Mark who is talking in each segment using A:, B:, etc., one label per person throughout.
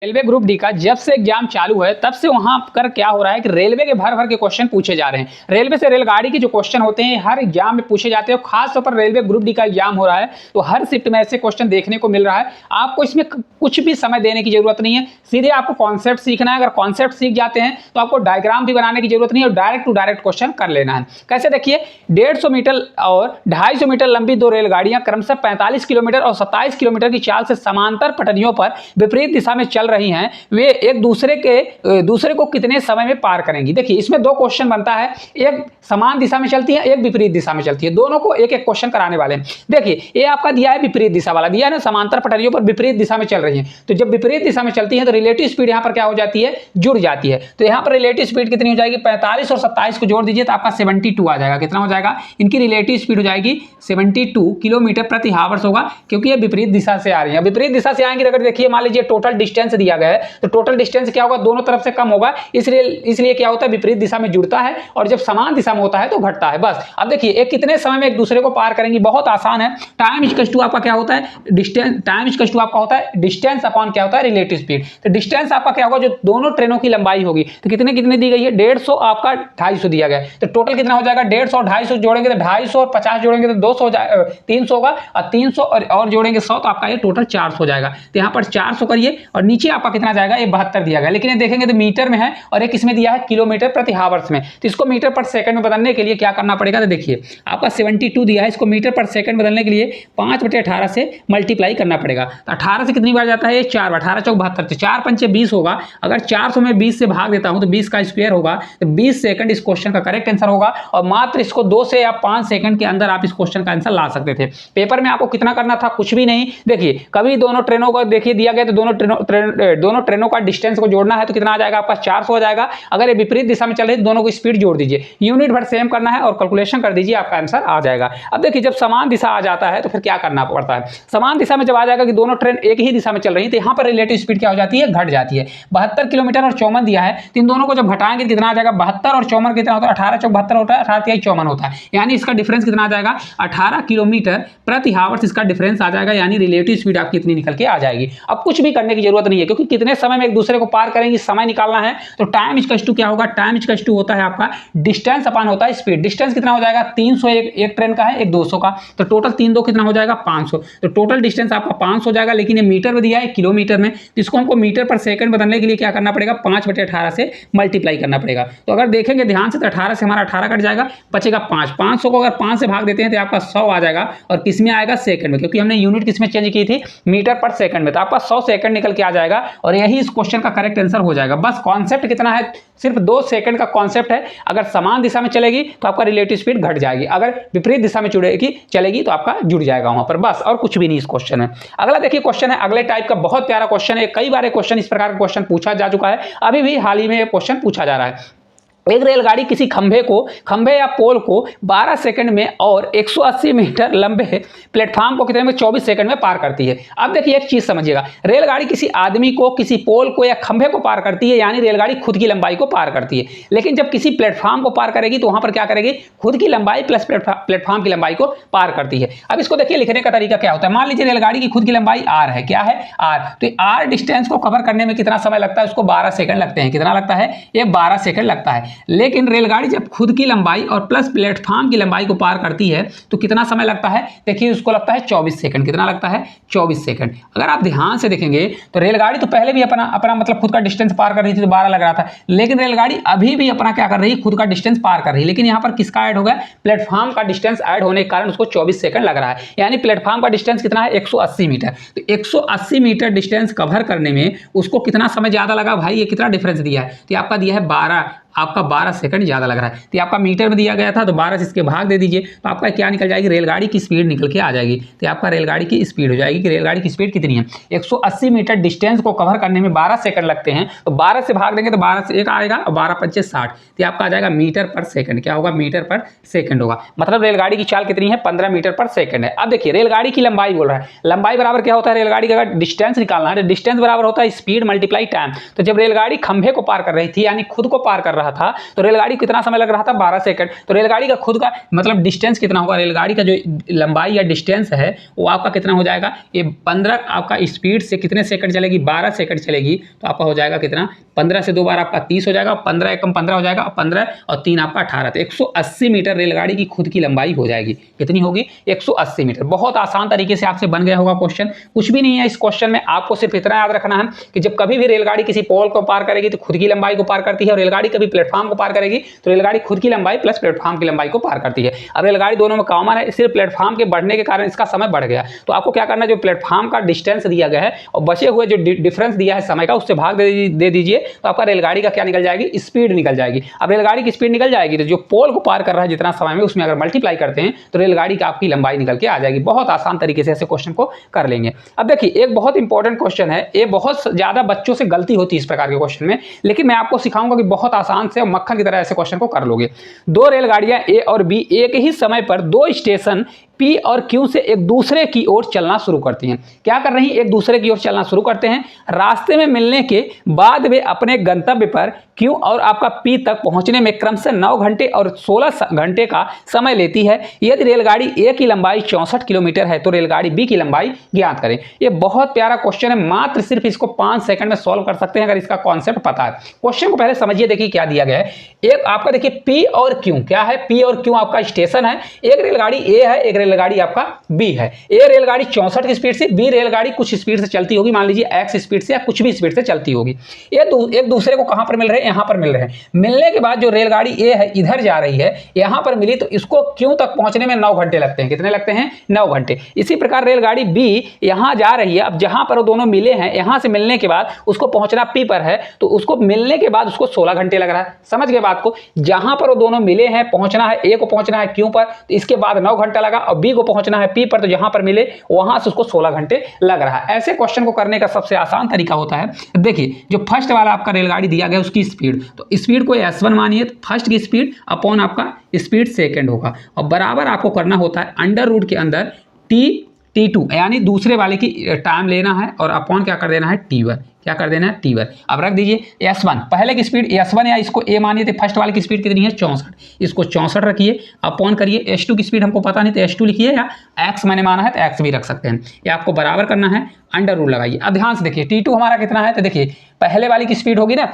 A: Railway group D का जब से एग्जाम चालू है तब से वहां पर क्या हो रहा है कि रेलवे के भर भर के क्वेश्चन पूछे जा रहे हैं। रेलवे से रेलगाड़ी के जो क्वेश्चन होते हैं हर एग्जाम में पूछे जाते हैं। खास तौर पर रेलवे ग्रुप डी का एग्जाम हो रहा है तो हर शिफ्ट में ऐसे क्वेश्चन देखने को मिल रहा है। आपको इसमें कुछ भी समय देने की जरूरत नहीं है, सीधे आपको कॉन्सेप्ट सीखना है। अगर कॉन्सेप्ट सीख जाते हैं तो आपको डायग्राम भी बनाने की जरूरत नहीं है और डायरेक्ट टू डायरेक्ट क्वेश्चन कर लेना है। कैसे देखिए, 150 मीटर और 250 मीटर लंबी दो रेलगाड़ियां क्रमशः 45 किलोमीटर और 27 किलोमीटर की चाल से समांतर पटरियों पर विपरीत दिशा में चल रही हैं। वे एक दूसरे को कितने समय में पार करेंगी। देखिए इसमें दो क्वेश्चन बनता है, एक समान दिशा में चलती है, एक विपरीत दिशा में चलती है। दोनों को एक एक क्वेश्चन कराने वाले हैं। देखिए ये आपका दिया है विपरीत दिशा वाला, दिया है ना, समांतर पटरियों पर विपरीत दिशा में चल रही है। तो जब विपरीत दिशा में चलती है तो रिलेटिव स्पीड यहां पर क्या हो जाती है, जुड़ जाती है। तो यहां पर रिलेटिव स्पीड कितनी हो जाएगी, 45 और 27 को जोड़ दीजिए तो आपका 72 आ जाएगा। कितना हो जाएगा, इनकी रिलेटिव स्पीड हो जाएगी 72 किलोमीटर प्रति हावर्स होगा, क्योंकि ये विपरीत दिशा से आ रही है। विपरीत दिशा से आएंगे, अगर देखिए मान लीजिए टोटल डिस्टेंस दिया गया है तो टोटल डिस्टेंस क्या होगा, दोनों तरफ से कम होगा। इसलिए क्या होता है, विपरीत दिशा में जुड़ता है और जब समान दिशा में होता है तो घटता है। बस अब देखिए एक कितने समय में एक दूसरे को पार करेंगी, बहुत आसान है। टाइम इक्वल्स टू आपका क्या होता है, डिस्टेंस। टाइम इक्वल्स टू आपका होता है डिस्टेंस अपॉन क्या होता है, रिलेटिव स्पीड। तो डिस्टेंस आपका क्या होगा, जो दोनों ट्रेनों की लंबाई होगी। तो कितने कितने दी गई है, 150 आपका 250 दिया गया है। तो टोटल कितना हो जाएगा, 150 और 250 जोड़ेंगे तो 250 और 50 जोड़ेंगे तो 200 हो जाएगा, 300 होगा। और 300 और जोड़ेंगे 100 तो आपका ये टोटल 400 हो जाएगा। तो यहाँ पर 400 करिए और नीचे आपका कितना जाएगा, ये 72 दिया गया। लेकिन ये देखेंगे तो मीटर में है और एक इसमें दिया है किलोमीटर प्रति हावर्स में। तो इसको मीटर पर सेकंड में बदलने के लिए क्या करना पड़ेगा, तो देखिए आपका 72 दिया है, इसको मीटर पर सेकंड बदलने के लिए 5/18 से मल्टीप्लाई करना पड़ेगा। तो 18 से कितनी बार जाता है, 4 बार। 18 चौक 72, 4 पंचे 20 होगा। अगर 400 में 20 से भाग देता हूं तो 20 का स्क्वायर होगा। तो 20 सेकंड इस क्वेश्चन का करेक्ट आंसर होगा और मात्र इसको 2 से या 5 सेकंड के अंदर आप इस क्वेश्चन का आंसर ला सकते थे। पेपर में आपको कितना करना था, कुछ भी नहीं। देखिए कभी दोनों ट्रेनों को देखिए दिया गया तो दोनों ट्रेनों का डिस्टेंस को जोड़ना है तो कितना आ जाएगा आपका, 400 हो जाएगा। अगर ये विपरीत दिशा में चल रही है दोनों को स्पीड जोड़ दीजिए, यूनिट भर सेम करना है और कैलकुलेशन कर दीजिए, आपका आंसर आ जाएगा। अब देखिए जब समान दिशा आ जाता है तो फिर क्या करना पड़ता है, समान दिशा में जब आ जाएगा कि दोनों ट्रेन एक ही दिशा में चल रही है तो यहाँ पर रिलेटिव स्पीड क्या हो जाती है, घट जाती है। 72 किलोमीटर और 54 दिया है, तो इन दोनों को जब घटाएंगे कितना आ जाएगा, 72 और 54 कितना होता है, 18 चौक 72 होता है, 18 54 होता है। यानी इसका डिफरेंस कितना आ जाएगा, 18 किलोमीटर प्रति हावर्स इसका डिफरेंस आ जाएगा। यानी रिलेटिव स्पीड आपकी इतनी निकल के आ जाएगी। अब कुछ भी करने की जरूरत नहीं है, क्योंकि कितने समय में एक दूसरे को पार करेंगे समय निकालना है। तो टाइम इक्वल्स टू क्या होगा, टाइम इक्वल्स टू होता है आपका डिस्टेंस अपॉन होता है स्पीड। डिस्टेंस कितना हो जाएगा, 300 एक ट्रेन का है, एक 200 का। तो टोटल 3 2 कितना हो जाएगा, 500। तो टोटल डिस्टेंस आपका 500 हो जाएगा, लेकिन ये मीटर में दिया है, किलोमीटर में। तो इसको हमको मीटर पर सेकंड बदलने के लिए क्या करना पड़ेगा, 5/18 से मल्टीप्लाई करना पड़ेगा। तो अगर देखेंगे ध्यान से तो 18 से हमारा 18 कट जाएगा, बचेगा 5। 500 को अगर 5 से भाग देते हैं तो आपका 100 आ जाएगा और किसमें आएगा, सेकंड में, क्योंकि हमने यूनिट किसमें चेंज की थी, मीटर पर सेकंड में। तो आपका 100 सेकंड निकल के आ जाएगा और यही इस क्वेश्चन का करेक्ट आंसर हो जाएगा। बस कॉन्सेप्ट कितना है, सिर्फ 2 सेकंड का कॉन्सेप्ट है। अगर समान दिशा में चलेगी तो आपका रिलेटिव स्पीड घट जाएगी, अगर विपरीत दिशा में चलेगी तो आपका जुड़ जाएगा वहां पर। बस और कुछ भी नहीं इस क्वेश्चन में। अगला देखिए क्वेश्चन है अगले टाइप का, बहुत प्यारा क्वेश्चन है। कई बार क्वेश्चन इस प्रकार का क्वेश्चन पूछा जा चुका है, अभी भी हाल ही में क्वेश्चन पूछा जा रहा है। एक रेलगाड़ी किसी खंभे या पोल को 12 सेकंड में और 180 मीटर लंबे प्लेटफॉर्म को कितने में, 24 सेकंड में पार करती है। अब देखिए एक चीज समझिएगा, रेलगाड़ी किसी आदमी को, किसी पोल को या खंभे को पार करती है, यानी रेलगाड़ी खुद की लंबाई को पार करती है। लेकिन जब किसी प्लेटफॉर्म को पार करेगी तो वहां पर क्या करेगी, खुद की लंबाई प्लस प्लेटफॉर्म की लंबाई को पार करती है। अब इसको देखिए लिखने का तरीका क्या होता है। मान लीजिए रेलगाड़ी की खुद की लंबाई r है, क्या है, r। तो r डिस्टेंस को कवर करने में कितना समय लगता है, उसको 12 सेकंड लगते हैं। कितना लगता है, ये 12 सेकंड लगता है। लेकिन रेलगाड़ी जब खुद की लंबाई और प्लस प्लेटफॉर्म की लंबाई को पार करती है तो कितना समय लगता है, देखिए उसको लगता है 24 सेकंड। कितना लगता है, 24 सेकंड। अगर आप ध्यान से देखेंगे तो रेलगाड़ी तो पहले भी अपना मतलब खुद का डिस्टेंस पार कर रही थी तो 12 लग रहा था, लेकिन रेलगाड़ी अभी भी अपना क्या कर रही है, खुद का डिस्टेंस पार कर रही है। लेकिन यहाँ पर किसका ऐड होगा, प्लेटफॉर्म का डिस्टेंस ऐड होने के कारण उसको 24 सेकंड लग रहा है। यानी प्लेटफॉर्म का डिस्टेंस कितना है, 180 मीटर। तो 180 मीटर डिस्टेंस कवर करने में उसको कितना समय ज्यादा लगा, भाई ये कितना डिफरेंस दिया है, तो आपका दिया है 12 सेकंड ज्यादा लग रहा है। तो आपका मीटर में दिया गया था तो 12 से इसके भाग दे दीजिए तो आपका क्या निकल जाएगी, रेलगाड़ी की स्पीड निकल के आ जाएगी। तो आपका रेलगाड़ी की स्पीड हो जाएगी कि रेलगाड़ी की स्पीड कितनी है, 180 मीटर डिस्टेंस को कवर करने में 12 सेकंड लगते हैं। तो 12 से भाग देंगे तो 12 से 1 आएगा और 12 पंचे 60। तो आपका आ जाएगा मीटर पर सेकंड। क्या होगा, मीटर पर सेकंड होगा। मतलब रेलगाड़ी की चाल कितनी है, 15 मीटर पर सेकंड है। अब देखिए रेलगाड़ी की लंबाई बोल रहा है, लंबाई बराबर क्या होता है, रेलगाड़ी का अगर डिस्टेंस निकालना है तो डिस्टेंस बराबर होता है स्पीड मल्टीप्लाई टाइम। तो जब रेलगाड़ी खंभे को पार कर रही थी, यानी खुद को पार कर रहा था तो रेलगाड़ी कितना समय लग रहा था 12 सेकंड। तो रेलगाड़ी का खुद का मतलब डिस्टेंस कितना होगा, रेलगाड़ी का जो लंबाई या डिस्टेंस है वो आपका कितना हो जाएगा, ये 15 आपका स्पीड से कितने सेकंड चलेगी, 12 सेकंड चलेगी, तो आपका हो जाएगा कितना, 15 से 2 बार आपका 30 हो जाएगा, 15 एकम 15 हो जाएगा, 15 और 3 आपका 18, तो 180 मीटर रेलगाड़ी की खुद की लंबाई हो जाएगी। कितनी होगी, 180 मीटर। बहुत आसान तरीके से आपसे बन गया होगा क्वेश्चन, कुछ भी नहीं है इस क्वेश्चन में, आपको सिर्फ इतना याद रखना है कि जब कभी भी रेलगाड़ी किसी पोल को पार करेगी तो खुद की लंबाई को पार करती है, और रेलगाड़ी कभी प्लेटफॉर्म को पार करेगी तो रेलगाड़ी खुद की लंबाई प्लस प्लेटफॉर्म की लंबाई को पार करती है। अब रेलगाड़ी दोनों में कॉमन है, सिर्फ प्लेटफॉर्म के बढ़ने के कारण इसका समय बढ़ गया, तो आपको क्या करना है, जो प्लेटफॉर्म का डिस्टेंस दिया गया है और बचे हुए जो डिफरेंस दिया है समय का, उससे भाग दे दीजिए, तो आपका रेलगाड़ी का क्या निकल जाएगी, स्पीड निकल जाएगी। अब रेलगाड़ी की स्पीड निकल जाएगी तो जो पोल को पार कर रहा है जितना समय में, उसमें अगर मल्टीप्लाई करते हैं तो रेलगाड़ी की आपकी लंबाई निकल के आ जाएगी। बहुत आसान तरीके से ऐसे क्वेश्चन को कर लेंगे। अब देखिए एक बहुत इंपॉर्टेंट क्वेश्चन है, ये बहुत ज्यादा बच्चों से गलती होती है इस प्रकार के क्वेश्चन में, लेकिन मैं आपको सिखाऊंगा कि बहुत आसान से मक्खन की तरह ऐसे क्वेश्चन को कर लोगे। दो रेलगाड़ियां ए और बी एक ही समय पर दो स्टेशन पी और क्यू से एक दूसरे की ओर चलना शुरू करती हैं। क्या कर रही हैं, एक दूसरे की ओर चलना शुरू करते हैं। रास्ते में मिलने के बाद वे अपने गंतव्य पर क्यू और आपका पी तक पहुंचने में क्रमशः 9 घंटे और 16 घंटे का समय लेती है। यदि रेलगाड़ी ए की लंबाई 64 किलोमीटर है तो रेलगाड़ी बी की लंबाई ज्ञात करें। ये बहुत प्यारा क्वेश्चन है, मात्र सिर्फ इसको 5 सेकंड में सॉल्व कर सकते हैं अगर इसका कॉन्सेप्ट पता है। क्वेश्चन को पहले समझिए, देखिए क्या दिया गया है। एक आपका देखिए पी और क्यू, क्या है, पी और क्यू आपका स्टेशन है। एक रेलगाड़ी ए है, एक रेलगाड़ी आपका बी है। ए रेलगाड़ी 64 की स्पीड से, बी रेलगाड़ी कुछ स्पीड से चलती होगी, मान लीजिए एक्स स्पीड से या कुछ भी स्पीड से चलती होगी। ये एक दूसरे को कहां पर मिल रहे हैं, यहां पर मिल रहे हैं। मिलने के बाद जो रेलगाड़ी ए है इधर जा रही है, यहां पर मिली तो इसको क्यू तक पहुंचने में 9 घंटे लगते हैं। कितने लगते हैं, 9 घंटे। इसी प्रकार रेलगाड़ी बी यहां जा रही है, अब जहां पर वो दोनों मिले हैं, यहां से मिलने के बाद उसको पहुंचना पी पर है, तो उसको मिलने के बाद उसको 16 घंटे लग रहा है। समझ गए बात को, जहां पर वो दोनों मिले हैं पहुंचना है, ए को पहुंचना है क्यू पर, तो इसके बाद 9 घंटा लगा, और बी को पहुंचना है पी पर, तो जहां पर मिले वहां से उसको 16 घंटे लग रहा है। ऐसे क्वेश्चन को करने का सबसे आसान तरीका होता है, देखिए जो फर्स्ट वाला आपका रेलगाड़ी दिया गया उसकी स्पीड, तो स्पीड को S1 मानिए, तो फर्स्ट की स्पीड अपॉन आपका स्पीड सेकंड होगा, और बराबर आपको करना होता है अंडर रूट के अंदर T2 यानी दूसरे वाले की टाइम लेना है, और अपॉन क्या कर देना है, T1, क्या कर देना है, T1। अब रख दीजिए S1, पहले की स्पीड S1 या इसको A मानिए, तो फर्स्ट वाले की स्पीड कितनी है, 64, इसको 64 रखिए, अपॉन करिए S2 की स्पीड हमको पता नहीं तो S2 लिखिए, या X मैंने माना है तो X भी रख सकते हैं। ये आपको बराबर करना है, अंडर रूट लगाइए। अब ध्यान से देखिए T2 हमारा कितना है, तो देखिए पहले वाली की स्पीड होगी ना,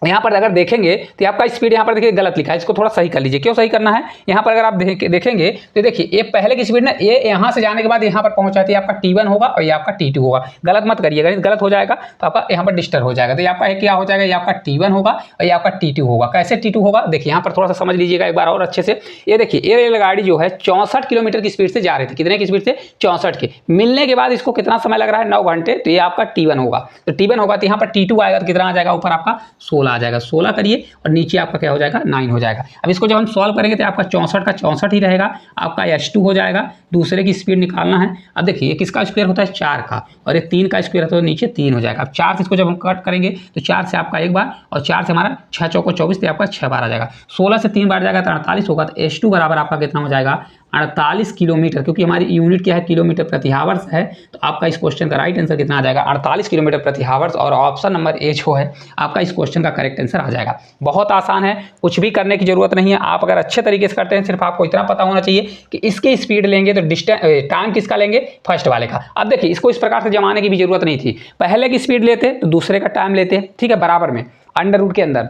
A: यहाँ पर अगर देखेंगे तो आपका स्पीड यहाँ पर देखिए गलत लिखा है, इसको थोड़ा सही कर लीजिए। क्यों सही करना है, यहाँ पर अगर आप देखेंगे तो देखिए ये पहले की स्पीड ना, ये यहाँ से जाने के बाद यहाँ पर पहुँचा है, आपका T1 होगा और ये आपका T2 होगा। गलत मत करिएगा, गलत हो जाएगा तो आपका यहाँ पर डिस्टर्ब हो जाएगा। तो ये आपका क्या हो जाएगा, ये आपका T1 होगा और ये आपका T2 होगा। कैसे T2 होगा, देखिए यहाँ पर थोड़ा सा समझ लीजिएगा एक बार और अच्छे से। ये देखिए ये रेलगाड़ी जो है 64 किलोमीटर की स्पीड से जा रही थी, कितने की स्पीड से, 64 की। मिलने के बाद इसको कितना समय लग रहा है, 9 घंटे, तो ये आपका T1 होगा। तो T1 होगा तो यहाँ पर T2 आएगा तो कितना आ जाएगा, ऊपर आपका 16 आ जाएगा, 16 करिए और नीचे आपका क्या हो जाएगा, 9 हो जाएगा। अब इसको जब हम सॉल्व करेंगे तो आपका 64 का 64 ही रहेगा, आपका S2 हो जाएगा, दूसरे की स्पीड निकालना है। अब देखिए ये किसका स्क्वायर होता है, 4 का, और ये 3 का स्क्वायर होता है, नीचे 3 हो जाएगा। अब 4 से इसको जब हम कट करेंगे तो 4 से आपका एक बार, और 4 से हमारा 6 चौको 24, तो आपका 6 बार आ जाएगा। 16 से 3 बार जाएगा तो 48 होगा, तो S2 बराबर आपका कितना हो जाएगा, 48 किलोमीटर, क्योंकि हमारी यूनिट क्या है, किलोमीटर प्रति हावर्स है। तो आपका इस क्वेश्चन का राइट आंसर कितना आ जाएगा, 48 किलोमीटर प्रति हावर्स, और ऑप्शन नंबर ए जो है आपका इस क्वेश्चन का करेक्ट आंसर आ जाएगा। बहुत आसान है, कुछ भी करने की जरूरत नहीं है। आप अगर अच्छे तरीके से करते हैं, सिर्फ आपको इतना पता होना चाहिए कि इसकी स्पीड लेंगे तो टाइम किसका लेंगे, फर्स्ट वाले का। अब देखिए इसको इस प्रकार से जमाने की भी जरूरत नहीं थी, पहले की स्पीड लेते तो दूसरे का टाइम लेते, ठीक है, बराबर में अंडर रूट के अंदर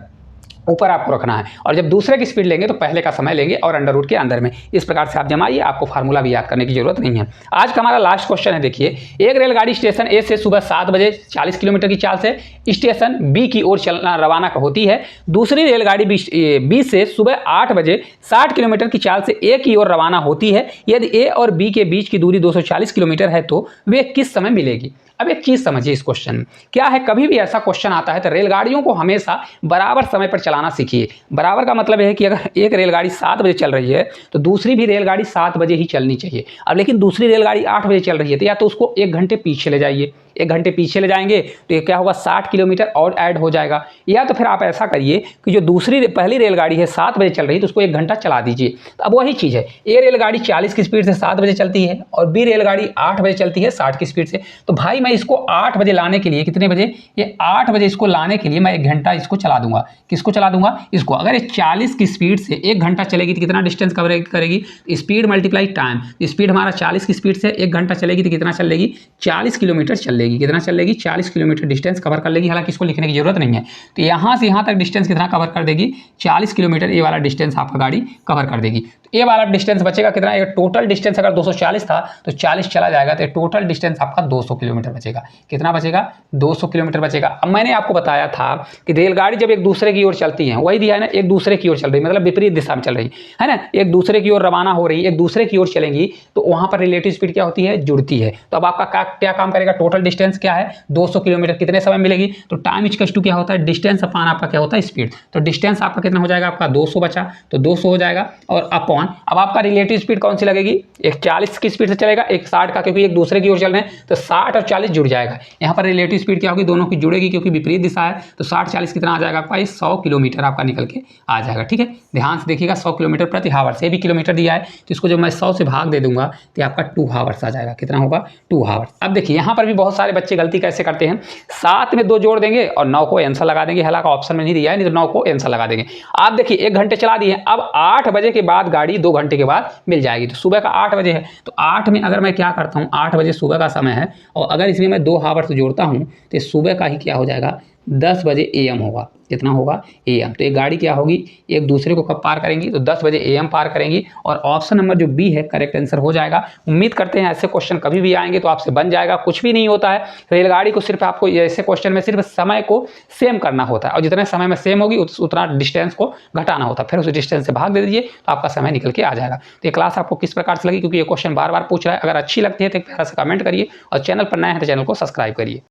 A: ऊपर आपको रखना है, और जब दूसरे की स्पीड लेंगे तो पहले का समय लेंगे और अंडर रूट के अंदर में। इस प्रकार से आप जमाइए, आपको फार्मूला भी याद करने की जरूरत नहीं है। आज का हमारा लास्ट क्वेश्चन है, देखिए एक रेलगाड़ी स्टेशन ए से सुबह 7 बजे 40 किलोमीटर की चाल से स्टेशन बी की ओर चलना रवाना होती है। दूसरी रेलगाड़ी बी से सुबह 8 बजे 60 किलोमीटर की चाल से ए की ओर रवाना होती है। यदि ए और बी के बीच की दूरी 240 किलोमीटर है तो वे किस समय मिलेगी। अब एक चीज समझिए, इस क्वेश्चन में क्या है, कभी भी ऐसा क्वेश्चन आता है तो रेलगाड़ियों को हमेशा बराबर समय पर चलाना सीखिए। बराबर का मतलब है कि अगर एक रेलगाड़ी 7 बजे चल रही है तो दूसरी भी रेलगाड़ी 7 बजे ही चलनी चाहिए। अब लेकिन दूसरी रेलगाड़ी 8 बजे चल रही है तो या तो उसको 1 घंटे पीछे ले जाइए, 1 घंटे पीछे ले जाएंगे तो ये क्या होगा, 60 किलोमीटर और ऐड हो जाएगा। या तो फिर आप ऐसा करिए कि जो पहली रेलगाड़ी है 7 बजे चल रही है तो उसको 1 घंटा चला दीजिए। तो अब वही चीज़ है, ए रेलगाड़ी 40 की स्पीड से 7 बजे चलती है और बी रेलगाड़ी 8 बजे चलती है 60 की स्पीड से। तो भाई मैं इसको 8 बजे लाने के लिए, कितने बजे, ये 8 बजे इसको लाने के लिए मैं 1 घंटा इसको चला दूंगा। किसको चला चला दूंगा इसको। अगर ये 40 की स्पीड से 1 घंटा चलेगी तो कितना डिस्टेंस कवर करेगी, स्पीड मल्टीप्लाई टाइम, स्पीड हमारा 40 की स्पीड से 1 घंटा चलेगी तो कितना चल लेगी, 40 किलोमीटर चल लेगी। कितना चल लेगी, 40 किलोमीटर डिस्टेंस कवर कर लेगी। हालांकि इसको लिखने की जरूरत नहीं है। तो यहाँ से यहाँ तक डिस्टेंस कितना कवर कर देगी, 40 किलोमीटर ये वाला डिस्टेंस आपका गाड़ी कवर कर देगी। तो ये वाला डिस्टेंस बचेगा कितना, ये टोटल डिस्टेंस अगर 240 था तो 40 चला जाएगा तो टोटल डिस्टेंस आपका 200 किलोमीटर बचेगा। कितना बचेगा, 200 किलोमीटर बचेगा। अब मैंने आपको बताया था कि रेलगाड़ी जब एक दूसरे की ओर चलती है, वही दिया है ना, एक दूसरे की ओर चल रही, मतलब विपरीत दिशा में चल रही है ना, एक दूसरे की ओर रवाना हो रही, एक दूसरे की ओर चलेंगी तो वहां पर रिलेटिव स्पीड क्या होती है, जुड़ती है। तो अब आपका क्या काम करेगा, टोटल डिस्टेंस क्या है 200 किलोमीटर, कितने समय मिलेगी, तो टाइम इक्वल्स टू क्या होता है, डिस्टेंस अपान आपका क्या होता है, स्पीड। तो डिस्टेंस आपका कितना हो जाएगा, आपका 200 बचा तो 200 हो जाएगा, और अपॉन अब आपका रिलेटिव स्पीड कौन सी लगेगी, एक 40 की स्पीड से चलेगा, एक 60 का, क्योंकि एक दूसरे की ओर चल रहे हैं तो 60 और 40 जुड़ जाएगा। यहाँ पर रिलेटिव स्पीड क्या होगी, दोनों की जुड़ेगी क्योंकि विपरीत दिशा है। तो 60-40 कितना आ जाएगा आपका, 100 किलोमीटर आपका निकल के आ जाएगा। ठीक है, ध्यान से देखिएगा, 100 किलोमीटर प्रति हावर्स, ये भी किलोमीटर दिया है तो इसको जब मैं 100 से भाग दे दूंगा तो आपका 2 हावर्स आ जाएगा। कितना होगा, 2 हावर्स। अब देखिए यहाँ पर भी बहुत सारे बच्चे गलती कैसे करते हैं, 7 में 2 जोड़ देंगे और 9 को आंसर लगा देंगे। हालांकि ऑप्शन में नहीं दिया है, नहीं तो 9 को आंसर लगा देंगे। आप देखिए 1 घंटे चला दिए, अब 8 बजे के बाद गाड़ी 2 घंटे के बाद मिल जाएगी। तो सुबह का 8 बजे है तो 8 में अगर मैं क्या करता हूँ, 8 बजे सुबह का समय है और अगर इसमें मैं 2 हावर्स जोड़ता हूँ तो सुबह का ही क्या हो जाएगा, 10 बजे AM होगा। कितना होगा, AM। तो ये गाड़ी क्या होगी, एक दूसरे को कब पार करेंगी, तो 10 बजे AM पार करेंगी। और ऑप्शन नंबर जो बी है करेक्ट आंसर हो जाएगा। उम्मीद करते हैं ऐसे क्वेश्चन कभी भी आएंगे तो आपसे बन जाएगा। कुछ भी नहीं होता है, रेलगाड़ी को सिर्फ आपको ऐसे क्वेश्चन में सिर्फ समय को सेम करना होता है और जितने समय में सेम होगी उतना डिस्टेंस को घटाना होता है, फिर उस डिस्टेंस से भाग दे दीजिए तो आपका समय निकल के आ जाएगा। तो ये क्लास आपको किस प्रकार से लगी, क्योंकि ये क्वेश्चन बार बार पूछ रहा है। अगर अच्छी लगती है तो एक प्यारा सा कमेंट करिए और चैनल पर नए हैं तो चैनल को सब्सक्राइब करिए।